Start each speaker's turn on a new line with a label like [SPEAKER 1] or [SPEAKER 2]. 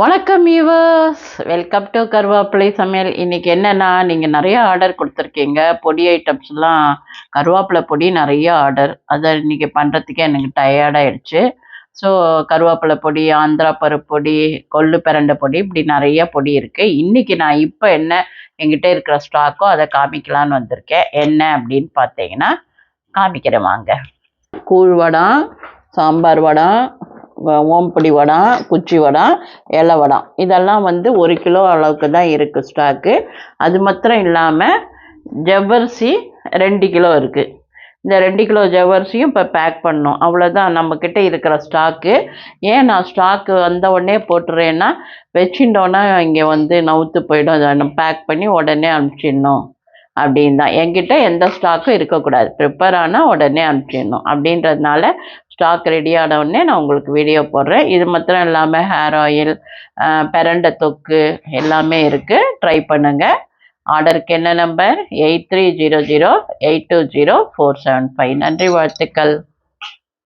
[SPEAKER 1] வணக்கம் viewers, welcome to கருவேப்பிலை சமையல். இன்னைக்கு என்னன்னா, நீங்கள் நிறைய ஆர்டர் கொடுத்துருக்கீங்க. பொடி ஐட்டம்ஸ்லாம் கருவேப்பிலை பொடி நிறைய ஆர்டர். அதை இன்னைக்கு பண்ணுறதுக்கே எனக்கு டயர்டாயிடுச்சு. ஸோ கருவேப்பிலை பொடி, ஆந்திரா பருப்பு பொடி, கொள்ளு பிரண்டை பொடி, இப்படி நிறைய பொடி இருக்குது. இன்னைக்கு நான் இப்போ என்ன என்கிட்ட இருக்கிற ஸ்டாக்கோ அதை காமிக்கலான்னு வந்திருக்கேன். என்ன அப்படின்னு பார்த்தீங்கன்னா காமிக்கிறேன் வாங்க. கூழ் வடம், சாம்பார் வடம், ஓம்பொடி வடம், குச்சி வடம், இலை வடம், இதெல்லாம் வந்து 1 கிலோ அளவுக்கு தான் இருக்குது ஸ்டாக்கு. அது மாத்திரம் இல்லாமல் ஜவ்வரிசி 2 கிலோ இருக்குது. இந்த 2 கிலோ ஜவ்வரிசியும் இப்போ பேக் பண்ணணும். அவ்வளோதான் நம்மக்கிட்ட இருக்கிற ஸ்டாக்கு. ஏன் நான் ஸ்டாக்கு வந்த உடனே போட்டுறேன்னா, வச்சுட்டோன்னா இங்கே வந்து நவுத்து போயிடும். அதை நம்ம பேக் பண்ணி உடனே அனுப்பிச்சிடணும் அப்படின்னு தான். என்கிட்ட எந்த ஸ்டாக்கும் இருக்கக்கூடாது. ப்ரிப்பேர் ஆனால் உடனே அனுப்பிச்சிடணும் அப்படின்றதுனால ஸ்டாக் ரெடி ஆன உடனே நான் உங்களுக்கு வீடியோ போடுறேன். இது மாத்திரம் இல்லாமல் ஹேர் ஆயில், பிரண்டை தொக்கு எல்லாமே இருக்குது. ட்ரை பண்ணுங்கள். ஆர்டருக்கு என்ன நம்பர்? 8300820475. நன்றி, வாழ்த்துக்கள்.